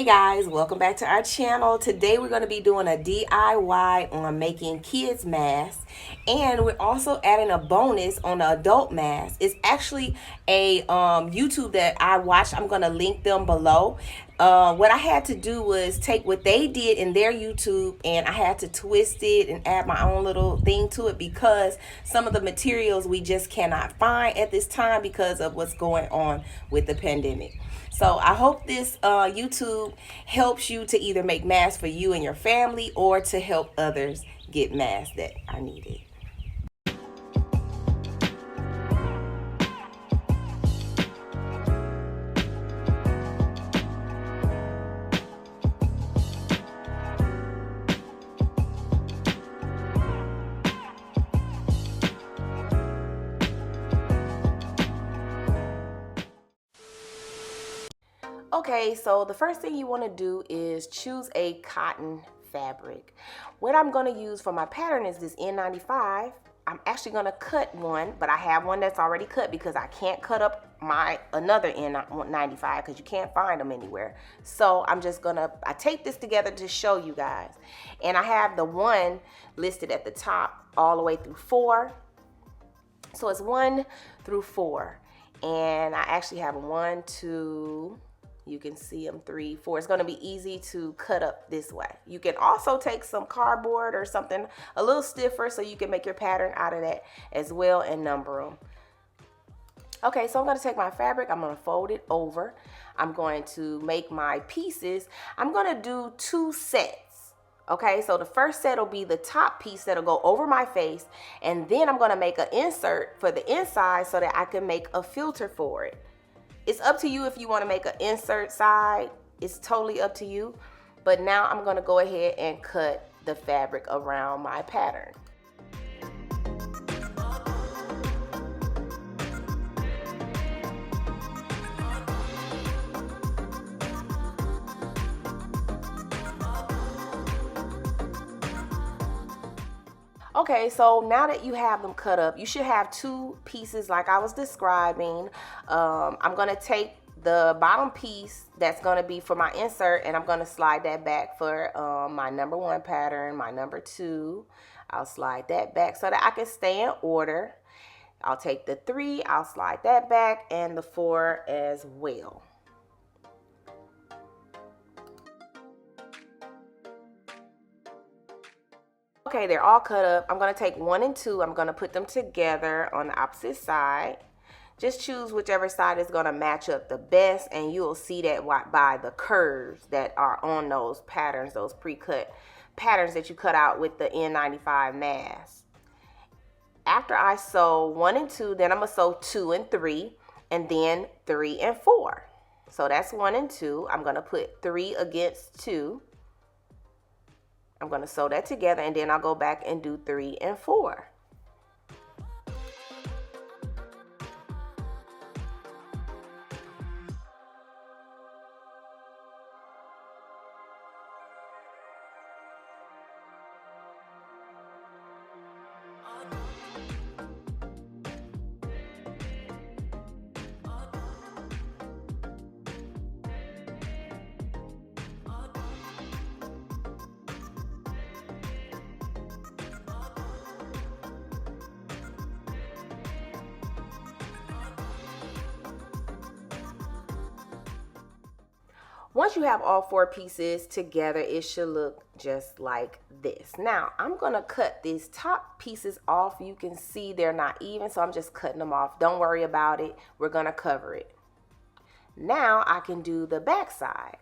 Hey guys, welcome back to our channel. Today we're going to be doing a DIY on making kids masks, and we're also adding a bonus on the adult mask. It's actually a YouTube that I watched. I'm going to link them below. What I had to do was take what they did in their YouTube, and I had to twist it and add my own little thing to it because some of the materials we just cannot find at this time because of what's going on with the pandemic. So I hope this YouTube helps you to either make masks for you and your family or to help others get masks that are needed. Okay, so the first thing you want to do is choose a cotton fabric. What I'm going to use for my pattern is this N95. I'm actually going to cut one, but I have one that's already cut because I can't cut up my another N95 because you can't find them anywhere. So I'm just going to, I take this together to show you guys. And I have the one listed at the top all the way through 4. So it's 1 through 4. And I actually have 1, 2, you can see them 3, 4. It's going to be easy to cut up this way. You can also take some cardboard or something a little stiffer so you can make your pattern out of that as well and number them. Okay, so I'm going to take my fabric, I'm going to fold it over. I'm going to make my pieces. I'm going to do 2 sets. Okay, so the first set will be the top piece that'll go over my face, and then I'm going to make an insert for the inside so that I can make a filter for it. It's up to you if you want to make an insert side. It's totally up to you. But now I'm going to go ahead and cut the fabric around my pattern. Okay, so now that you have them cut up, you should have 2 pieces like I was describing. I'm going to take the bottom piece that's going to be for my insert, and I'm going to slide that back for my number 1 pattern, my number 2. I'll slide that back so that I can stay in order. I'll take the 3, I'll slide that back, and the 4 as well. Okay, they're all cut up. I'm going to take 1 and 2. I'm going to put them together on the opposite side. Just choose whichever side is going to match up the best, and you'll see that by the curves that are on those patterns, those pre-cut patterns that you cut out with the N95 mask. After I sew 1 and 2, then I'm going to sew 2 and 3, and then 3 and 4. So that's 1 and 2. I'm going to put 3 against 2. I'm going to sew that together, and then I'll go back and do 3 and 4. Once you have all 4 pieces together, it should look just like this. Now, I'm going to cut these top pieces off. You can see they're not even, so I'm just cutting them off. Don't worry about it. We're going to cover it. Now, I can do the back side.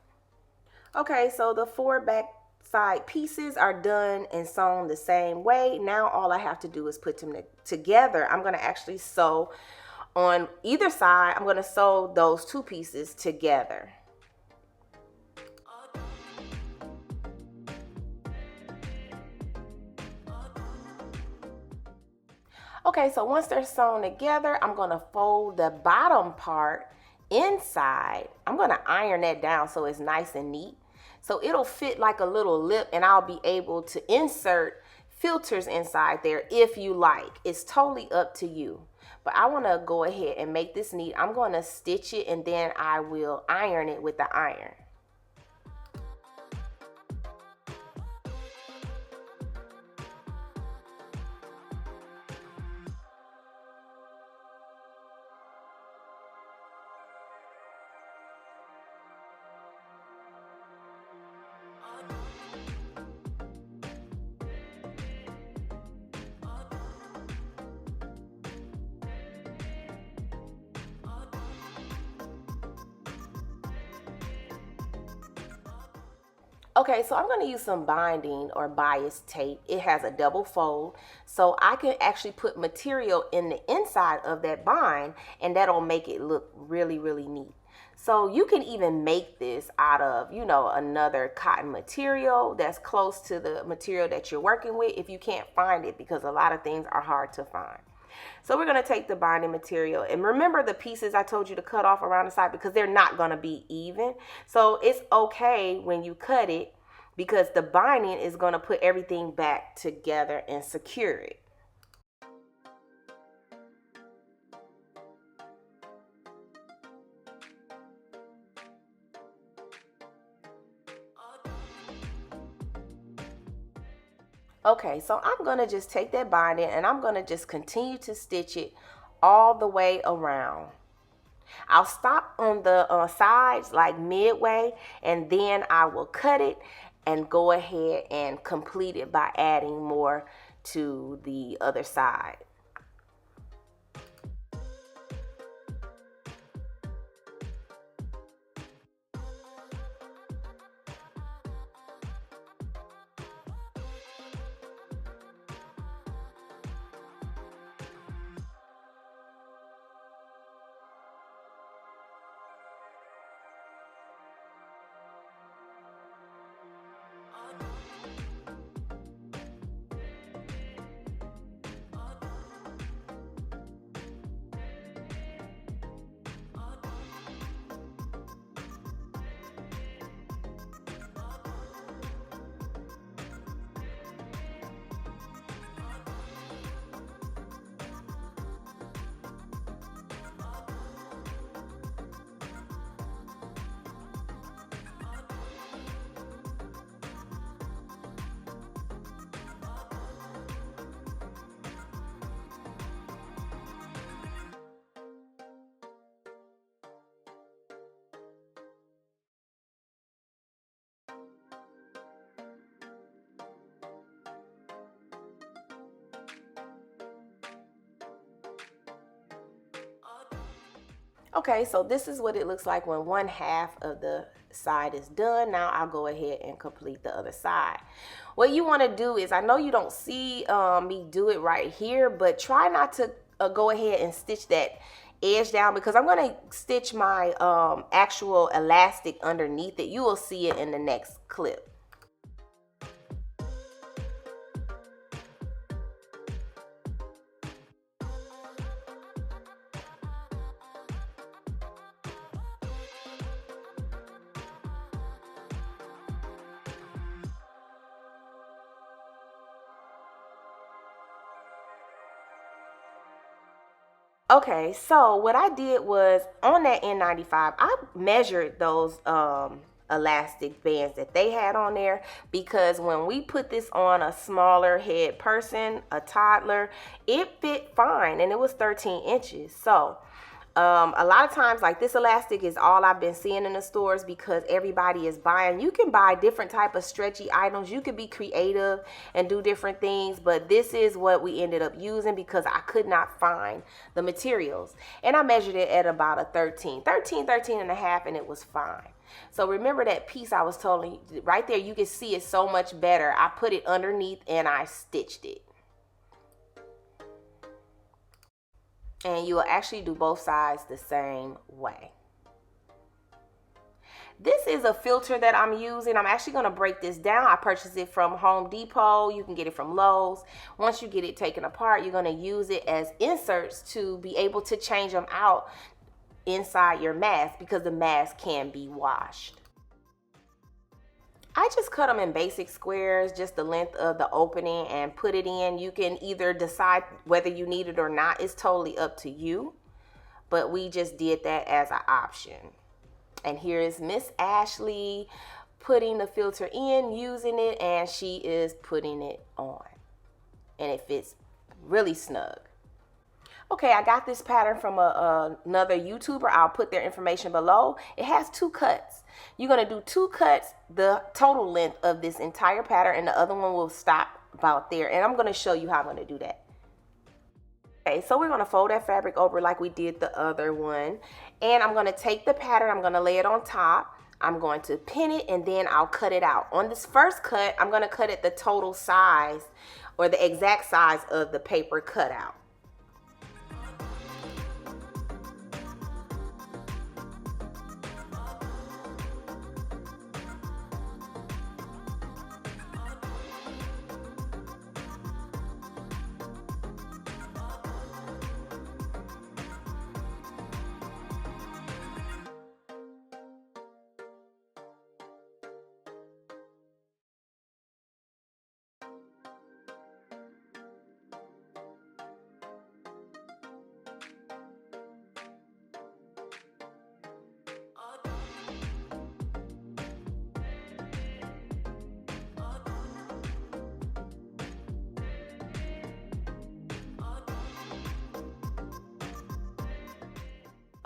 Okay, so the 4 back side pieces are done and sewn the same way. Now, all I have to do is put them together. I'm going to actually sew on either side. I'm going to sew those 2 pieces together. Okay, so once they're sewn together, I'm going to fold the bottom part inside. I'm going to iron that down so it's nice and neat. So it'll fit like a little lip, and I'll be able to insert filters inside there if you like. It's totally up to you. But I want to go ahead and make this neat. I'm going to stitch it, and then I will iron it with the iron. Okay, so I'm going to use some binding or bias tape. It has a double fold, so I can actually put material in the inside of that bind, and that'll make it look really, really neat. So you can even make this out of, you know, another cotton material that's close to the material that you're working with if you can't find it, because a lot of things are hard to find. So we're going to take the binding material, and remember the pieces I told you to cut off around the side, because they're not going to be even. So it's okay when you cut it, because the binding is going to put everything back together and secure it. Okay, so I'm going to just take that binding and I'm going to just continue to stitch it all the way around. I'll stop on the sides like midway, and then I will cut it and go ahead and complete it by adding more to the other side. Okay, so this is what it looks like when one half of the side is done. Now I'll go ahead and complete the other side. What you want to do is, I know you don't see me do it right here, but try not to go ahead and stitch that edge down, because I'm going to stitch my actual elastic underneath it. You will see it in the next clip. Okay, so what I did was, on that N95, I measured those elastic bands that they had on there, because when we put this on a smaller head person, a toddler, it fit fine, and it was 13 inches. So a lot of times, like, this elastic is all I've been seeing in the stores, because everybody is buying. You can buy different type of stretchy items. You could be creative and do different things, but this is what we ended up using because I could not find the materials. And I measured it at about a 13 and a half, and it was fine. So remember that piece I was telling you right there, you can see it so much better. I put it underneath and I stitched it. And you will actually do both sides the same way. This is a filter that I'm using. I'm actually going to break this down. I purchased it from Home Depot. You can get it from Lowe's. Once you get it taken apart, you're going to use it as inserts to be able to change them out inside your mask, because the mask can be washed. I just cut them in basic squares, just the length of the opening, and put it in. You can either decide whether you need it or not. It's totally up to you. But we just did that as an option. And here is Miss Ashley putting the filter in, using it, and she is putting it on. And it fits really snug. Okay, I got this pattern from another YouTuber. I'll put their information below. It has 2 cuts. You're going to do 2 cuts, the total length of this entire pattern, and the other one will stop about there. And I'm going to show you how I'm going to do that. Okay, so we're going to fold that fabric over like we did the other one. And I'm going to take the pattern, I'm going to lay it on top. I'm going to pin it and then I'll cut it out. On this first cut, I'm going to cut it the total size or the exact size of the paper cutout.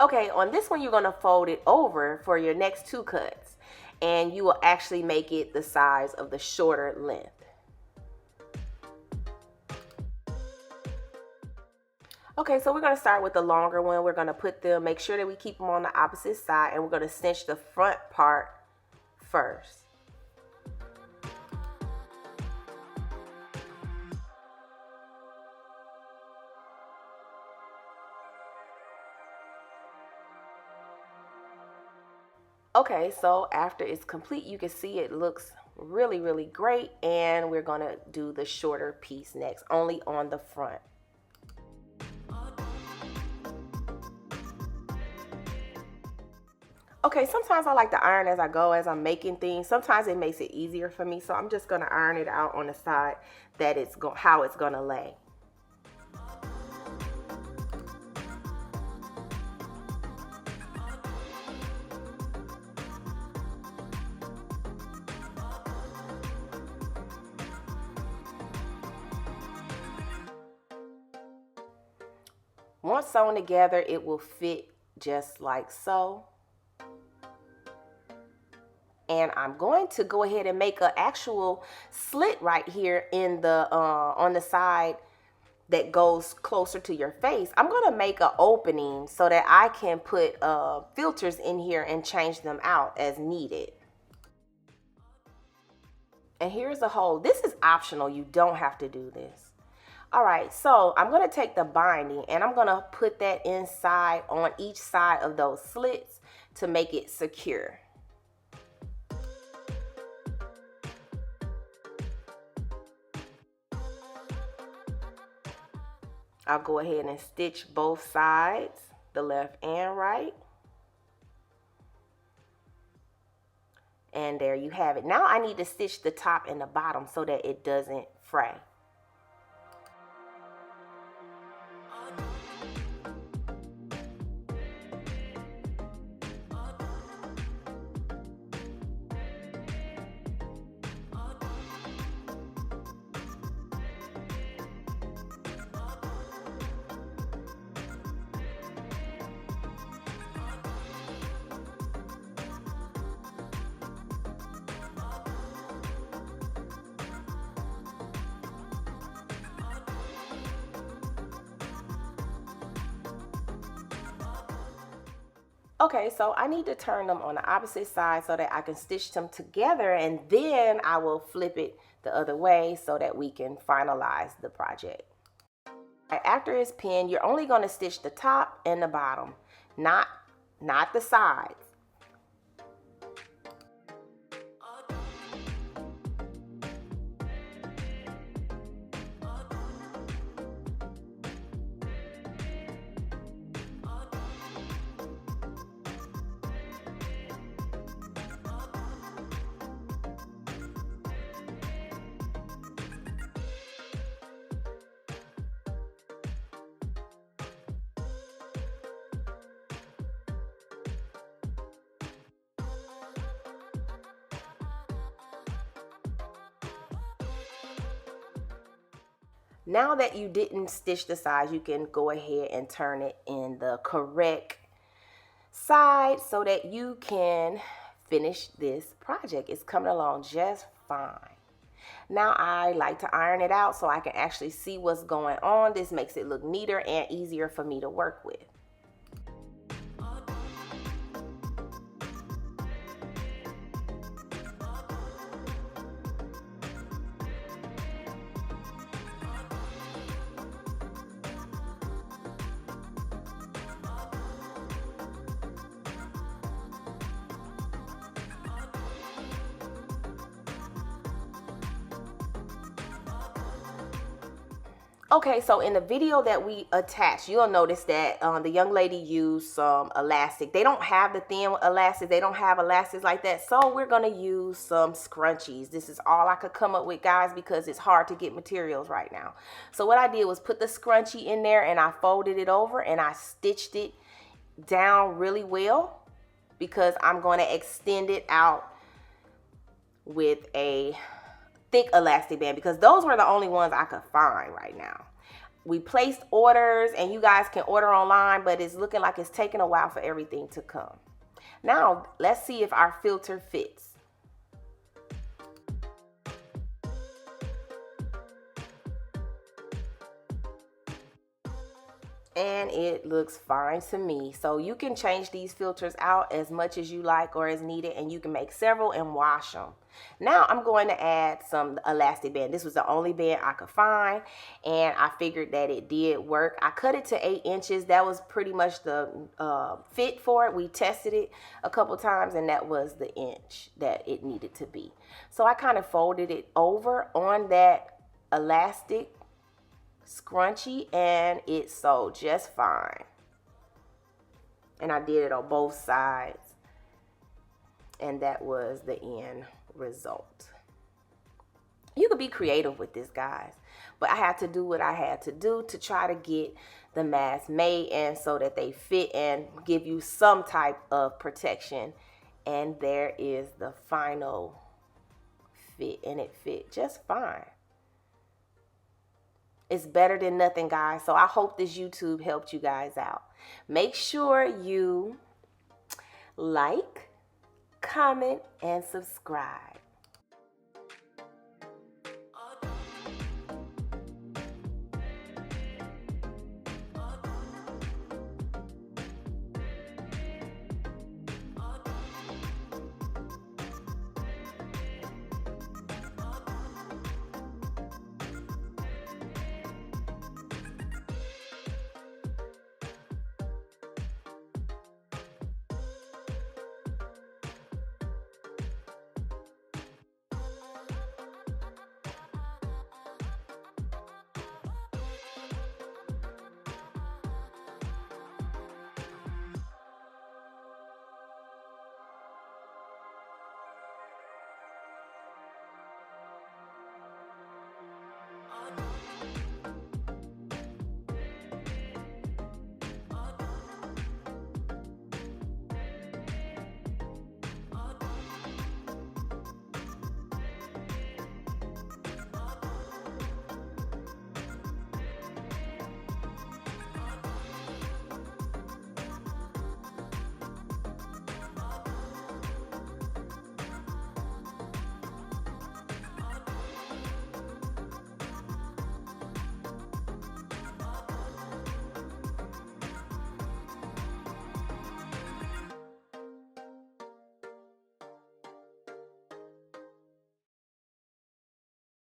Okay, on this one, you're going to fold it over for your next 2 cuts, and you will actually make it the size of the shorter length. Okay, so we're going to start with the longer one. We're going to put them, make sure that we keep them on the opposite side, and we're going to cinch the front part first. Okay, so after it's complete, you can see it looks really, really great, and we're going to do the shorter piece next, only on the front. Okay, sometimes I like to iron as I go, as I'm making things. Sometimes it makes it easier for me, so I'm just going to iron it out on the side that how it's going to lay. Once sewn together, it will fit just like so. And I'm going to go ahead and make an actual slit right here in the on the side that goes closer to your face. I'm going to make an opening so that I can put filters in here and change them out as needed. And here's the hole. This is optional. You don't have to do this. All right, so I'm going to take the binding and I'm going to put that inside on each side of those slits to make it secure. I'll go ahead and stitch both sides, the left and right. And there you have it. Now I need to stitch the top and the bottom so that it doesn't fray. Okay, so I need to turn them on the opposite side so that I can stitch them together, and then I will flip it the other way so that we can finalize the project. After it's pinned, you're only going to stitch the top and the bottom, not the sides. Now that you didn't stitch the sides, you can go ahead and turn it in the correct side so that you can finish this project. It's coming along just fine. Now I like to iron it out so I can actually see what's going on. This makes it look neater and easier for me to work with. Okay, so in the video that we attached, you'll notice that the young lady used some elastic. They don't have the thin elastic. They don't have elastics like that. So we're going to use some scrunchies. This is all I could come up with, guys, because it's hard to get materials right now. So what I did was put the scrunchie in there and I folded it over and I stitched it down really well because I'm going to extend it out with a thick elastic band because those were the only ones I could find right now. We placed orders and you guys can order online, but it's looking like it's taking a while for everything to come. Now let's see if our filter fits. And it looks fine to me. So you can change these filters out as much as you like or as needed, and you can make several and wash them. Now I'm going to add some elastic band. This was the only band I could find, and I figured that it did work. I cut it to 8 inches. That was pretty much the fit for it. We tested it a couple times, and that was the inch that it needed to be. So I kind of folded it over on that elastic scrunchie and it sewed just fine. And I did it on both sides, and that was the end result. You could be creative with this, guys, but I had to do what I had to do to try to get the masks made and so that they fit and give you some type of protection. And there is the final fit, and it fit just fine. It's better than nothing, guys. So I hope this YouTube helped you guys out. Make sure you like, comment, and subscribe.